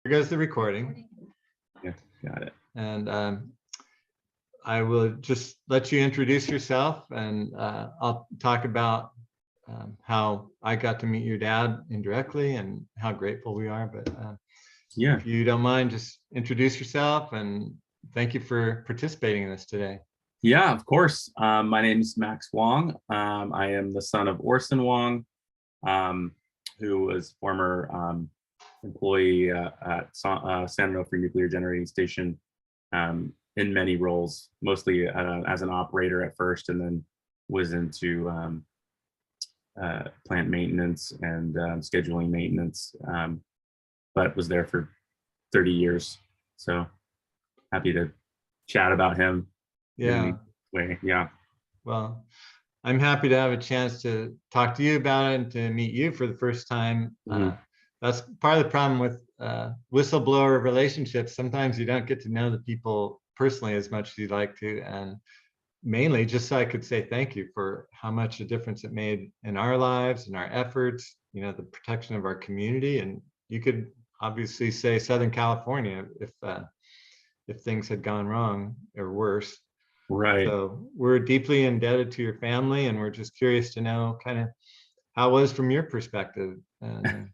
goes the recording. Yeah, got it. And I will just let you introduce yourself, and I'll talk about how I got to meet your dad indirectly and how grateful we are. But Yeah, if you don't mind, just introduce yourself, and thank you for participating in this today. yeah, of course. My name is Max Wong. I am the son of Orson Wong, who was former employee at San Onofre Nuclear Generating Station in many roles, mostly as an operator at first, and then was into plant maintenance and scheduling maintenance, but was there for 30 years. So happy to chat about him. Yeah. Yeah. Well, I'm happy to have a chance to talk to you about it and to meet you for the first time. That's part of the problem with whistleblower relationships. Sometimes you don't get to know the people personally as much as you'd like to, and mainly just so I could say thank you for how much a difference it made in our lives and our efforts, you know, the protection of our community. And you could obviously say Southern California if things had gone wrong or worse. Right. So we're deeply indebted to your family, and we're just curious to know kind of how it was from your perspective. And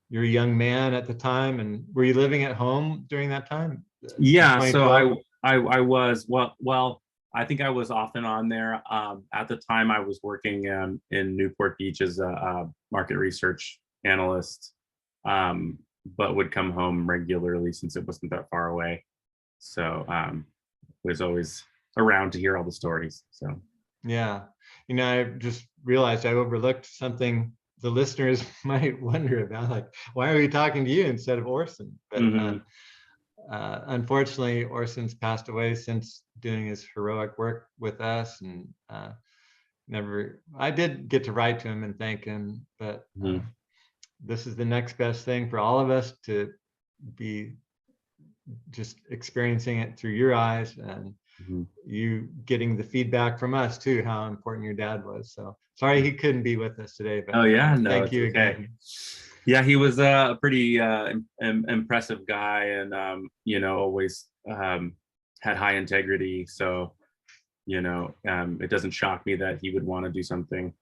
you're a young man at the time, and were you living at home during that time? Yeah, so I was well. I think I was off and on there. At the time, I was working in Newport Beach as a market research analyst, but would come home regularly since it wasn't that far away. So was always around to hear all the stories. So yeah, you know, I just realized I overlooked something the listeners might wonder about, like, why are we talking to you instead of Orson? But unfortunately, Orson's passed away since doing his heroic work with us, and I did get to write to him and thank him, but this is the next best thing for all of us to be just experiencing it through your eyes, and you getting the feedback from us too, how important your dad was. So sorry he couldn't be with us today, but thank you again. Yeah, he was a pretty impressive guy, and you know, always had high integrity. So you know, it doesn't shock me that he would want to do something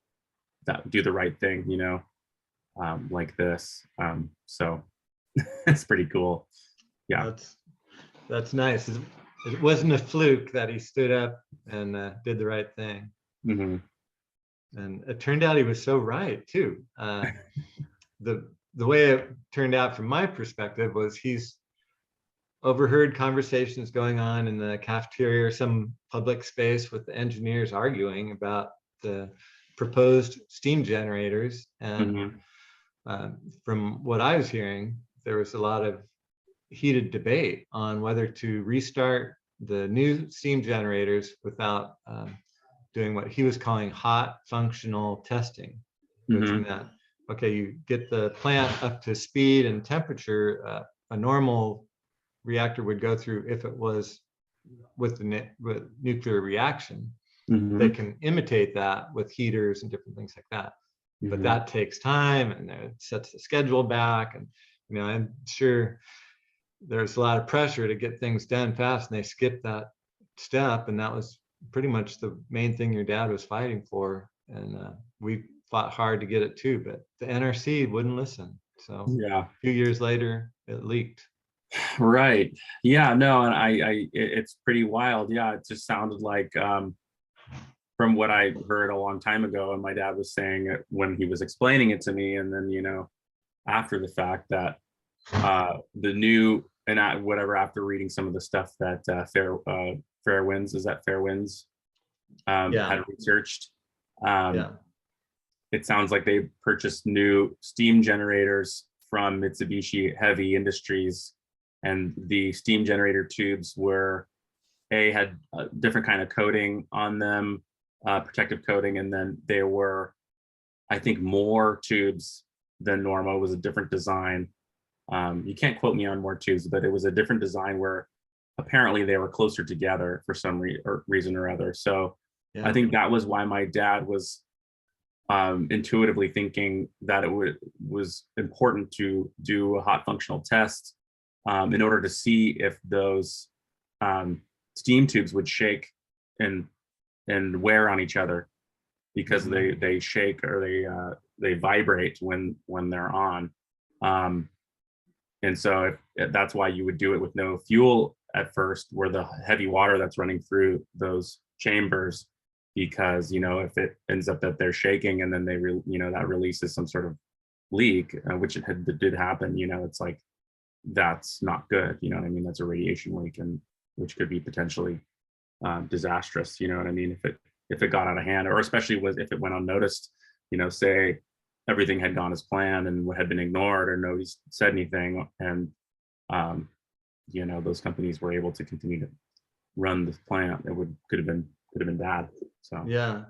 do the right thing, you know, like this. So it's pretty cool. Yeah, that's nice. It wasn't a fluke that he stood up and did the right thing. And it turned out he was so right too. The way it turned out from my perspective was he's overheard conversations going on in the cafeteria or some public space with the engineers arguing about the proposed steam generators. And from what I was hearing, there was a lot of heated debate on whether to restart the new steam generators without doing what he was calling hot functional testing, which meant, okay, you get the plant up to speed and temperature a normal reactor would go through if it was with nuclear reaction. They can imitate that with heaters and different things like that. But that takes time, and it sets the schedule back. And you know, I'm sure there's a lot of pressure to get things done fast, and they skipped that step. And that was pretty much the main thing your dad was fighting for. And we fought hard to get it too, but the NRC wouldn't listen. So a few years later, it leaked. Right. Yeah, no, and it's pretty wild. Yeah, it just sounded like from what I heard a long time ago, and my dad was saying it when he was explaining it to me, and then, you know, after the fact, that the new, and whatever, after reading some of the stuff that Fairwinds had researched, it sounds like they purchased new steam generators from Mitsubishi Heavy Industries, and the steam generator tubes had a different kind of coating on them, protective coating, and then there were, I think, more tubes than normal. It was a different design. You can't quote me on more tubes, but it was a different design where apparently they were closer together for some reason or other. So I think that was why my dad was intuitively thinking that it was important to do a hot functional test in order to see if those steam tubes would shake and wear on each other, because they shake or they vibrate when they're on. And so that's why you would do it with no fuel at first, where the heavy water that's running through those chambers, because if it ends up that they're shaking and then that releases some sort of leak, which did happen, it's like, that's not good. You know what I mean? That's a radiation leak, and which could be potentially disastrous. You know what I mean? If it got out of hand, or especially if it went unnoticed, say everything had gone as planned and had been ignored, or nobody said anything, and those companies were able to continue to run the plant, it could have been bad. So yeah,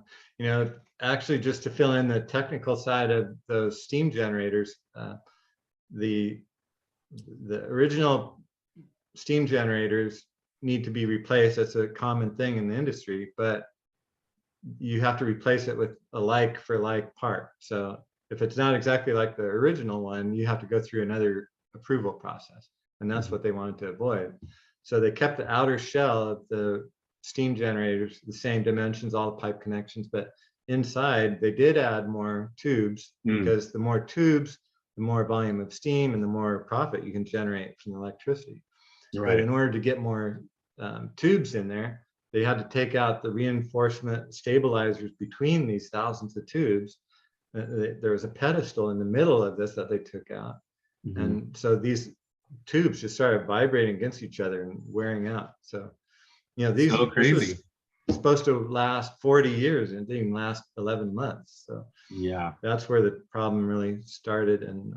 actually, just to fill in the technical side of those steam generators, the original steam generators need to be replaced. That's a common thing in the industry, but you have to replace it with a like for like part. So if it's not exactly like the original one, you have to go through another approval process, and that's what they wanted to avoid. So they kept the outer shell of the steam generators the same dimensions, all the pipe connections, but inside they did add more tubes, because the more tubes, the more volume of steam and the more profit you can generate from the electricity. Right. But in order to get more tubes in there, they had to take out the reinforcement stabilizers between these thousands of tubes. There was a pedestal in the middle of this that they took out. And so these tubes just started vibrating against each other and wearing out. So, this was supposed to last 40 years and it didn't even last 11 months. So yeah, that's where the problem really started. And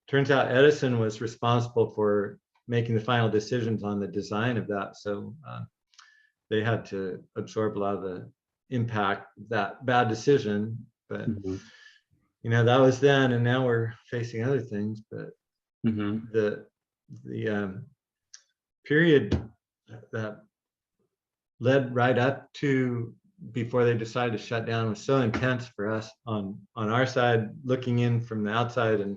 turns out Edison was responsible for making the final decisions on the design of that. So they had to absorb a lot of the impact of that bad decision. But that was then, and now we're facing other things. But the period that led right up to before they decided to shut down was so intense for us on our side, looking in from the outside. And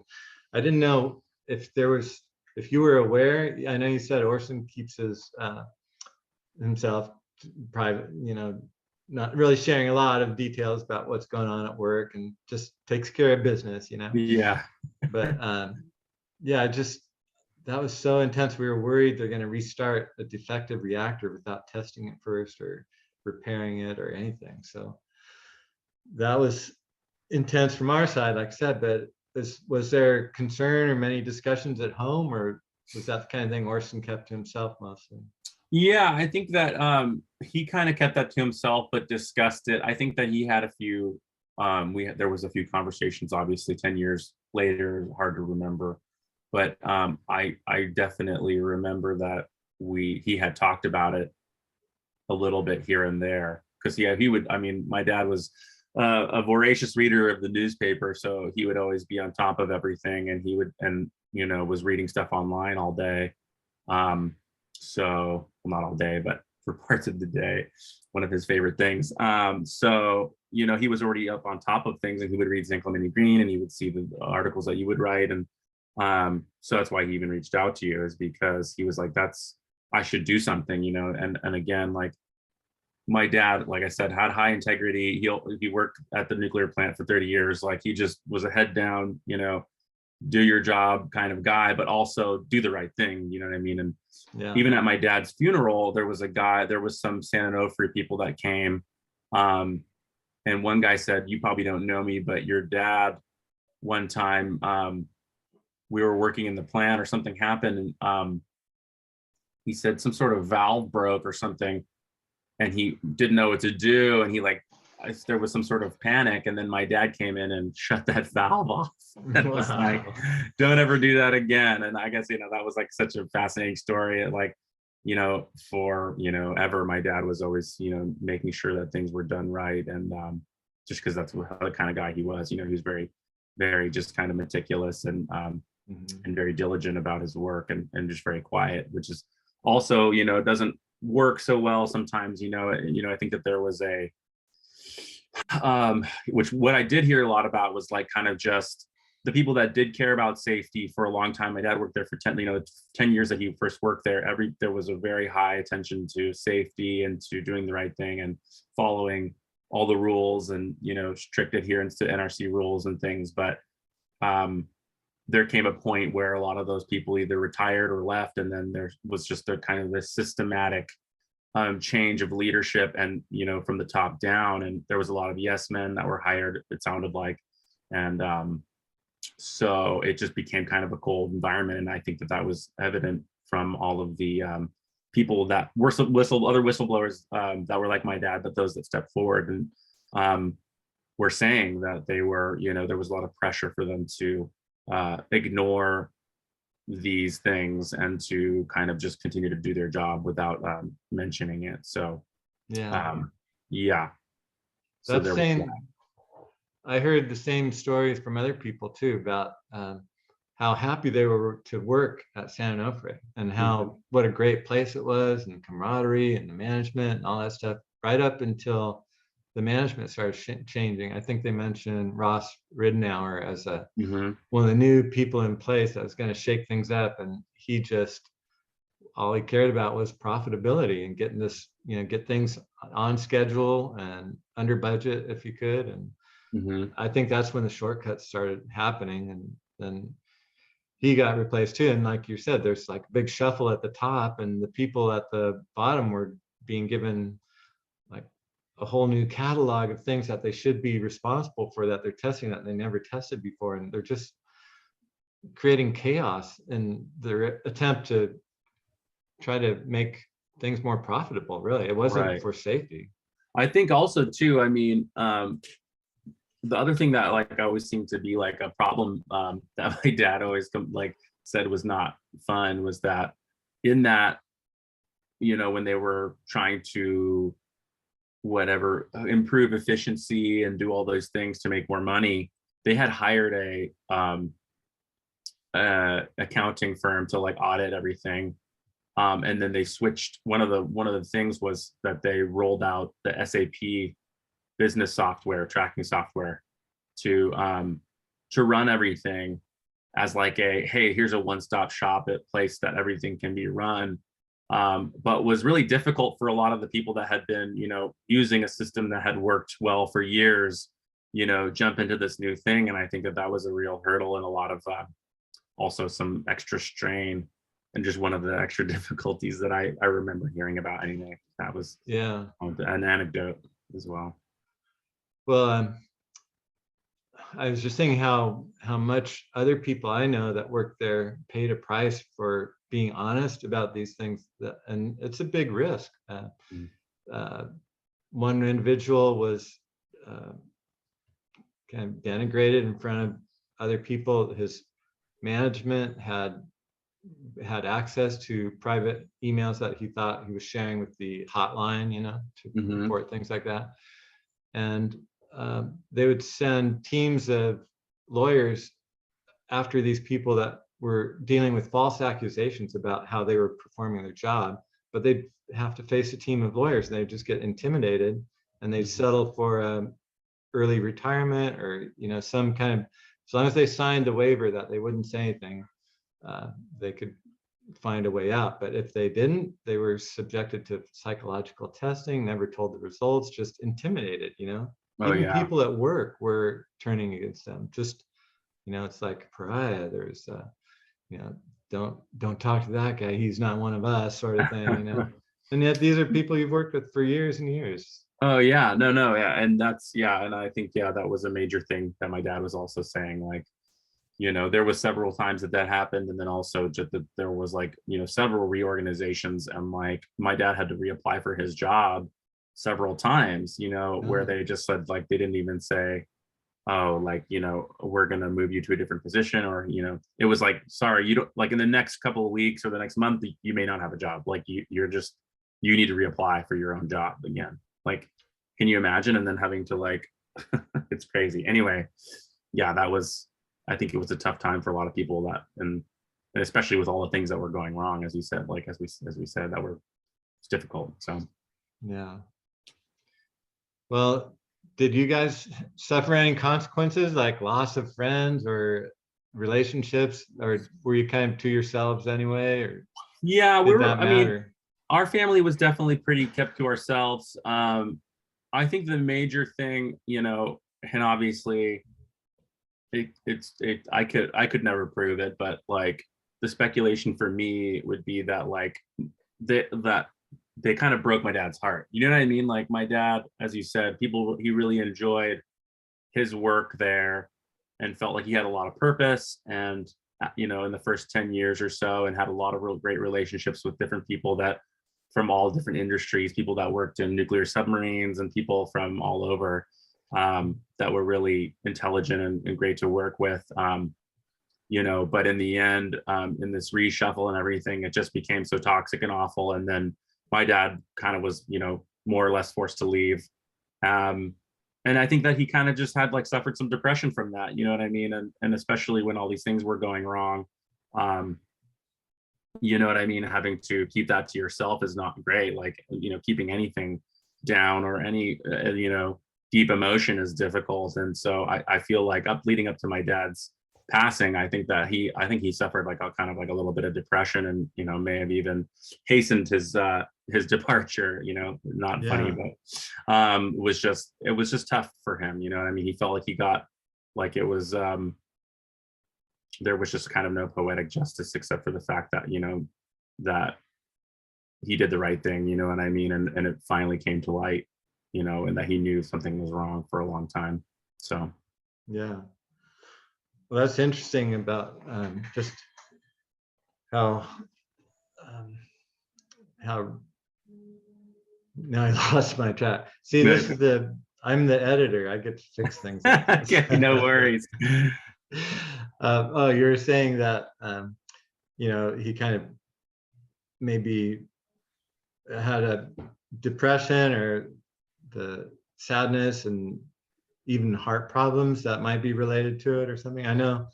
I didn't know if you were aware. I know you said Orson keeps himself private, not really sharing a lot of details about what's going on at work, and just takes care of business, Yeah. But that was so intense. We were worried they're going to restart a defective reactor without testing it first or repairing it or anything. So that was intense from our side, like I said. But was there concern or many discussions at home, or was that the kind of thing Orson kept to himself mostly? Yeah, I think that he kind of kept that to himself, but discussed it. I think that he had a few. There was a few conversations. Obviously, 10 years later, hard to remember. But I definitely remember that he had talked about it a little bit here and there, because he would. I mean, my dad was a voracious reader of the newspaper, so he would always be on top of everything, and was reading stuff online all day. So, well, not all day, but for parts of the day, one of his favorite things. So he was already up on top of things, and he would read St. Clement Green, and he would see the articles that you would write, and so that's why he even reached out to you, is because he was like, I should do something, and again, like, my dad, like I said, had high integrity. He worked at the nuclear plant for 30 years. Like, he just was a head down, do your job kind of guy, but also do the right thing. You know what I mean? And even at my dad's funeral, there was some San Onofre people that came. And one guy said, "You probably don't know me, but your dad, one time, we were working in the plant or something happened. And he said some sort of valve broke or something, and he didn't know what to do. And there was some sort of panic. And then my dad came in and shut that valve off. And was like, don't ever do that again. And I guess, that was like such a fascinating story. Ever, my dad was always, making sure that things were done right. And just because that's the kind of guy he was, he was very, very just kind of meticulous and very diligent about his work, and just very quiet, which is also, doesn't work so well sometimes. I think that there was which what I did hear a lot about was like kind of just the people that did care about safety for a long time, my dad worked there for 10 years that he first worked there. There was a very high attention to safety and to doing the right thing and following all the rules and, strict adherence to NRC rules and things. But there came a point where a lot of those people either retired or left, and then there was just a kind of this systematic change of leadership and, from the top down. And there was a lot of yes men that were hired, it sounded like. And so it just became kind of a cold environment. And I think that was evident from all of the people that were other whistleblowers that were like my dad, but those that stepped forward and were saying that they were, there was a lot of pressure for them to ignore these things and to kind of just continue to do their job without mentioning it. So yeah. So That's same. I heard the same stories from other people too about how happy they were to work at San Onofre and how what a great place it was, and camaraderie and the management and all that stuff, right up until the management started changing. I think they mentioned Ross Ridenour as one of the new people in place that was going to shake things up, and he just, all he cared about was profitability and getting this, get things on schedule and under budget if you could. And I think that's when the shortcuts started happening, and then he got replaced too. And like you said, there's like a big shuffle at the top, and the people at the bottom were being given like a whole new catalog of things that they should be responsible for, that they're testing that they never tested before. And they're just creating chaos in their attempt to try to make things more profitable. Really, it wasn't for safety. I think also too, I mean, the other thing that like always seemed to be like a problem that my dad always said was not fun was that in that, when they were trying to improve efficiency and do all those things to make more money, they had hired a accounting firm to like audit everything. And then they switched. One of the things was that they rolled out the SAP business software, tracking software, to run everything as like hey, here's a one-stop shop at place that everything can be run. But was really difficult for a lot of the people that had been, using a system that had worked well for years, jump into this new thing. And I think that was a real hurdle, and a lot of also some extra strain, and just one of the extra difficulties that I remember hearing about anyway. That was an anecdote as well. Well, I was just thinking how much other people I know that work there paid a price for being honest about these things, and it's a big risk. One individual was kind of denigrated in front of other people. His management had access to private emails that he thought he was sharing with the hotline, to report things like that. And they would send teams of lawyers after these people that were dealing with false accusations about how they were performing their job, but they'd have to face a team of lawyers, and they'd just get intimidated, and they'd settle for early retirement or some kind of, as long as they signed the waiver that they wouldn't say anything, they could find a way out. But if they didn't, they were subjected to psychological testing, never told the results, just intimidated. Even people at work were turning against them. Just, it's like pariah. There's don't talk to that guy, he's not one of us, sort of thing. And yet these are people you've worked with for years and years. Oh yeah, no, yeah. And that's, and I think, that was a major thing that my dad was also saying, like, there was several times that happened. And then also just that there was like, several reorganizations, and like my dad had to reapply for his job several times, where they just said, like, they didn't even say, oh, like, we're going to move you to a different position, or, it was like, sorry, you don't, like, in the next couple of weeks or the next month, you may not have a job. Like you need to reapply for your own job again. Like, can you imagine? And then having to like, it's crazy. Anyway, I think it was a tough time for a lot of people, and especially with all the things that were going wrong, as you said, like, as we said, it's difficult. So, yeah. Well, did you guys suffer any consequences, like loss of friends or relationships, or were you kind of to yourselves anyway, or Yeah, did that I mean, matter? our family was definitely pretty kept to ourselves. I think the major thing, and obviously I could never prove it, but like the speculation for me would be that like that they kind of broke my dad's heart. You know what I mean? Like my dad, as you said, he really enjoyed his work there and felt like he had a lot of purpose, and in the first 10 years or so, and had a lot of real great relationships with different people that from all different industries, people that worked in nuclear submarines and people from all over, that were really intelligent and great to work with. But in the end, in this reshuffle and everything, it just became so toxic and awful. And then my dad kind of was, more or less forced to leave. Um, and I think that he kind of just had like suffered some depression from that, you know what I mean? And especially when all these things were going wrong, um, you know what I mean? Having to keep that to yourself is not great. Like, keeping anything down or any, deep emotion is difficult. And so I feel like leading up to my dad's passing, I think he suffered like a kind of like a little bit of depression, and may have even hastened his departure. Not funny, Yeah, but it was just tough for him. You know what I mean? He felt like he got like it was there was just kind of no poetic justice except for the fact that that he did the right thing. You know what I mean? And it finally came to light. And that he knew something was wrong for a long time. So yeah. Well, that's interesting about just how um, how now I lost my track. See, this is I'm the editor. I get to fix things like this. okay, no worries. Oh, you were saying that he kind of maybe had a depression or the sadness and even heart problems that might be related to it or something. I know.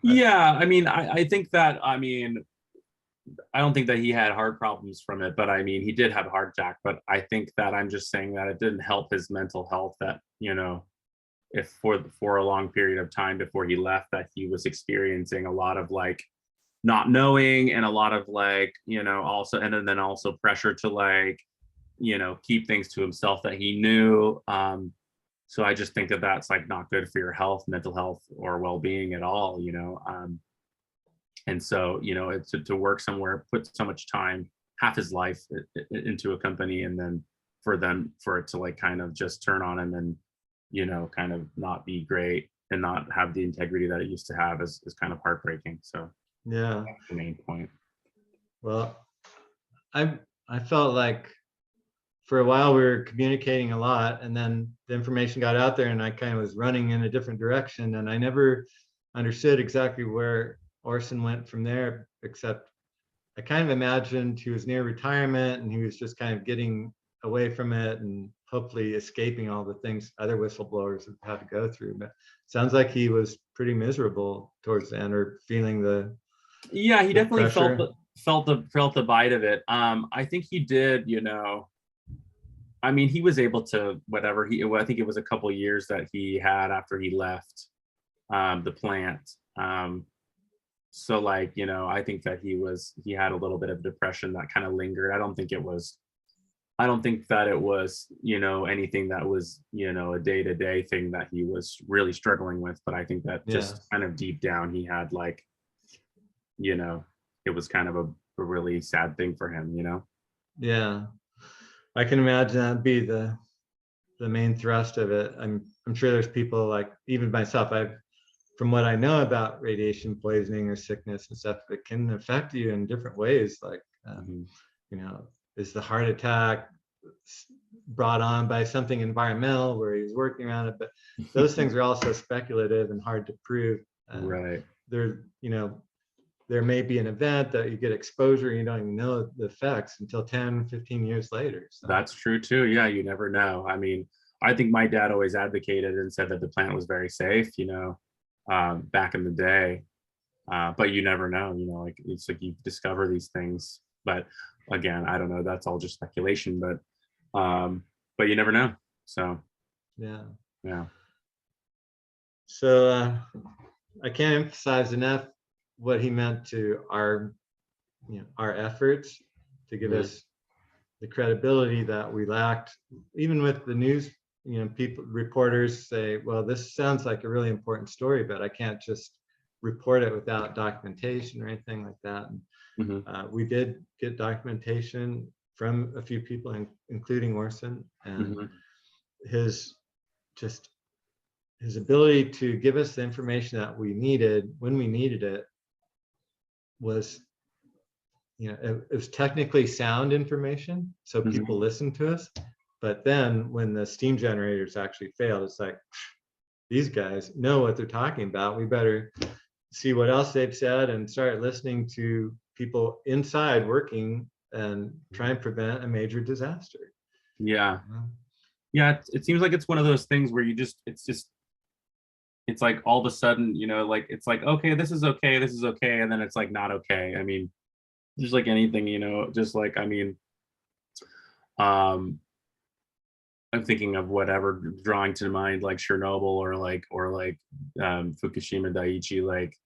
Yeah, I mean, I think that, I don't think that he had heart problems from it, but I mean, he did have a heart attack. But I think that I'm just saying that it didn't help his mental health, that, if for a long period of time before he left, that he was experiencing a lot of like not knowing, and a lot of like, also, and then also pressure to like, keep things to himself that he knew. So I just think that that's like not good for your health, mental health, or well-being at all. And so, it's to work somewhere, put so much time, half his life into a company, and then for it to like kind of just turn on him, and kind of not be great and not have the integrity that it used to have is kind of heartbreaking. So Yeah. that's the main point. Well, I felt like for a while we were communicating a lot, and then the information got out there and I kind of was running in a different direction, and I never understood exactly where Orson went from there, except I kind of imagined he was near retirement and he was just kind of getting away from it and hopefully escaping all the things other whistleblowers have had to go through. But it sounds like he was pretty miserable towards the end, or feeling Yeah, he the definitely pressure. felt the bite of it. I think he did, I mean, he was able to whatever I think it was a couple years that he had after he left the plant. So like, I think that he had a little bit of depression that kind of lingered. I don't think that it was, anything that was, a day-to-day thing that he was really struggling with. But I think that Yeah, just kind of deep down, he had like, you know, it was kind of a really sad thing for him, yeah. I can imagine that'd be the main thrust of it. I'm sure there's people like even myself. From what I know about radiation poisoning or sickness and stuff, it can affect you in different ways. Like, Mhm. you know, is the heart attack brought on by something environmental where he was working around it? But those things are also speculative and hard to prove. Right. There, there may be an event that you get exposure and you don't even know the effects until 10, 15 years later. So, That's true too. Yeah, you never know. I mean, I think my dad always advocated and said that the plant was very safe, back in the day. But you never know, like it's like you discover these things. But again, I don't know. That's all just speculation. But you never know. So yeah. yeah. So, I can't emphasize enough what he meant to our, our efforts to give Mhm. us the credibility that we lacked, even with the news. People, reporters say, well, this sounds like a really important story, but I can't just report it without documentation or anything like that. And, Mhm. we did get documentation from a few people, including Orson, and Mhm. his just his ability to give us the information that we needed when we needed it was, it was technically sound information, so people Mhm. listened to us. But then when the steam generators actually failed, it's like, these guys know what they're talking about. We better see what else they've said and start listening to people inside working and try and prevent a major disaster. Yeah. Yeah. It seems like it's one of those things where it's like all of a sudden, like it's like, okay, this is okay, this is okay, and then it's like not okay. I mean, just like anything, just like, I mean, um, I'm thinking of whatever drawing to mind, like Chernobyl or Fukushima Daiichi. Like,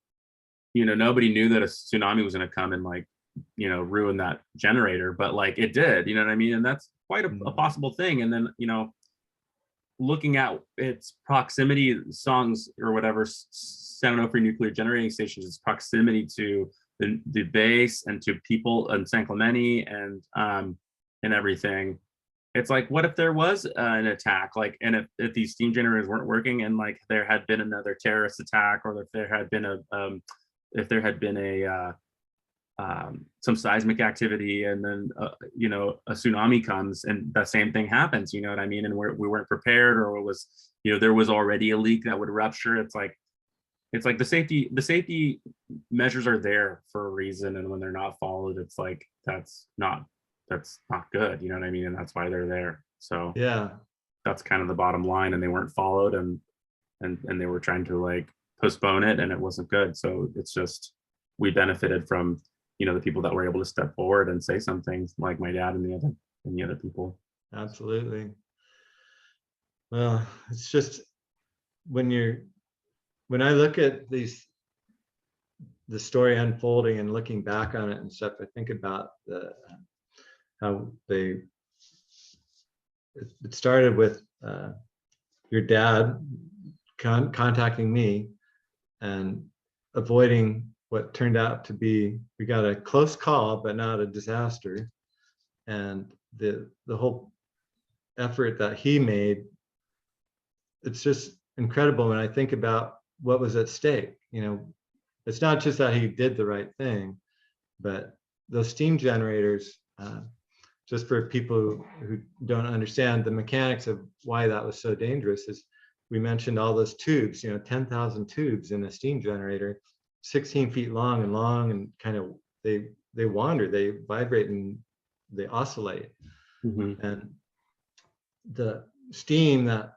nobody knew that a tsunami was going to come and like, ruin that generator, but like it did. You know what I mean? And that's quite a Mm. possible thing. And then, looking at its proximity songs or whatever, 703 nuclear generating stations, its proximity to the base and to people and San Clemente and everything. It's like, what if there was an attack, like, and if these steam generators weren't working, and like there had been another terrorist attack, or if there had been some seismic activity, and then a tsunami comes and the same thing happens, you know what I mean, and we weren't prepared, or it was, there was already a leak that would rupture. It's like the safety measures are there for a reason, and when they're not followed, it's like that's not good, you know what I mean, and that's why they're there. So Yeah, that's kind of the bottom line, and they weren't followed, and they were trying to like postpone it, and it wasn't good. So it's just, we benefited from, the people that were able to step forward and say something, like my dad and the other people. absolutely. Well, it's just when I look at the story unfolding and looking back on it and stuff, I think about how it started with your dad contacting me and avoiding what turned out to be, we got a close call but not a disaster. And the whole effort that he made, it's just incredible when I think about what was at stake. It's not just that he did the right thing, but those steam generators, just for people who don't understand the mechanics of why that was so dangerous, is we mentioned all those tubes, 10,000 tubes in a steam generator, 16 feet long and kind of, they wander, they vibrate, and they oscillate. Mm-hmm. And the steam that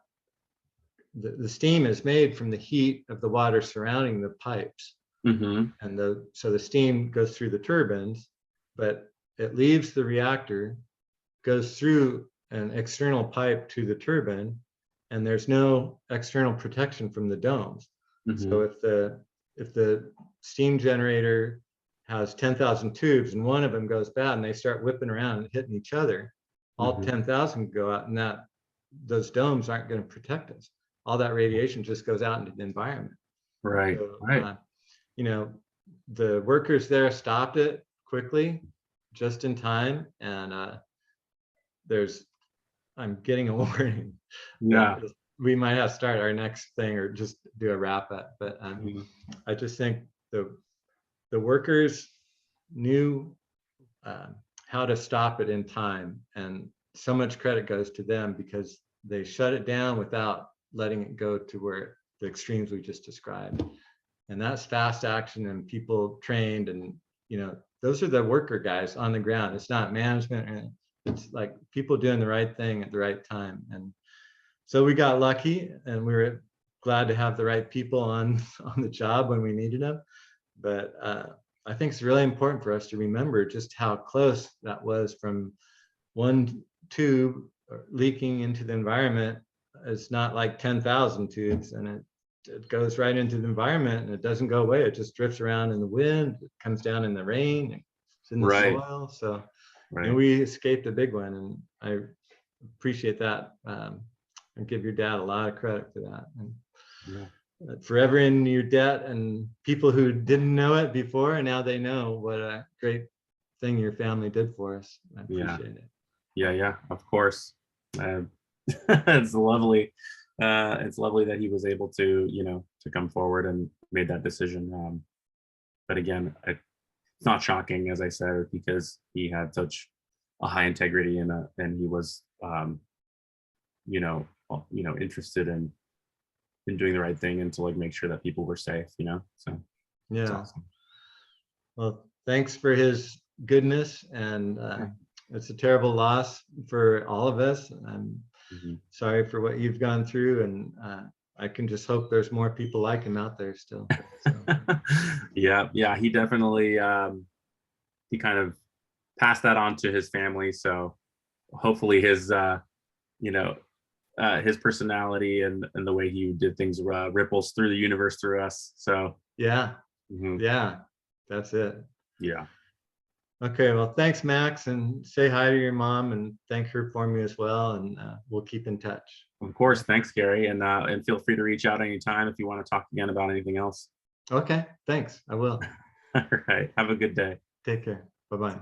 the steam is made from the heat of the water surrounding the pipes. Mm-hmm. And so the steam goes through the turbines, but it leaves the reactor, goes through an external pipe to the turbine, and there's no external protection from the domes. Mm-hmm. So if the steam generator has 10,000 tubes and one of them goes bad and they start whipping around and hitting each other, all Mm-hmm. 10,000 go out, and those domes aren't going to protect us. All that radiation just goes out into the environment. Right. So, Right. you know, the workers there stopped it quickly, just in time, and there's I'm getting a warning that Yeah. we might have to start our next thing or just do a wrap up. But Mhm. I just think the workers knew um, how to stop it in time, and so much credit goes to them because they shut it down without letting it go to where the extremes we just described. And that's fast action and people trained, and those are the worker guys on the ground. It's not management, and it's like people doing the right thing at the right time. And so we got lucky, and we were glad to have the right people on the job when we needed them. But I think it's really important for us to remember just how close that was from one tube leaking into the environment. It's not like 10,000 tubes, and it goes right into the environment and it doesn't go away. It just drifts around in the wind, it comes down in the rain, it's in the Right. soil. So, and Right. we escaped a big one, and I appreciate that. And give your dad a lot of credit for that. And Yeah. forever in your debt, and people who didn't know it before, and now they know what a great thing your family did for us. I Yeah. appreciate it. Yeah. Of course. It's lovely. It's lovely that he was able to, to come forward and made that decision. But again, it's not shocking, as I said, because he had such a high integrity and he was, interested in doing the right thing and to like make sure that people were safe. So it's Yeah. awesome. Well, thanks for his goodness, and Yeah. it's a terrible loss for all of us. I'm Mhm. sorry for what you've gone through, and I can just hope there's more people like him out there still. So. Yeah. He definitely he kind of passed that on to his family. So hopefully his personality and the way he did things ripples through the universe through us. So Yeah, mhm, yeah, that's it. yeah, Okay, well, thanks, Max, and say hi to your mom and thank her for me as well, and we'll keep in touch. of course. Thanks, Gary, and feel free to reach out anytime if you want to talk again about anything else. Okay, thanks. I will. All right. Have a good day. Take care. Bye-bye.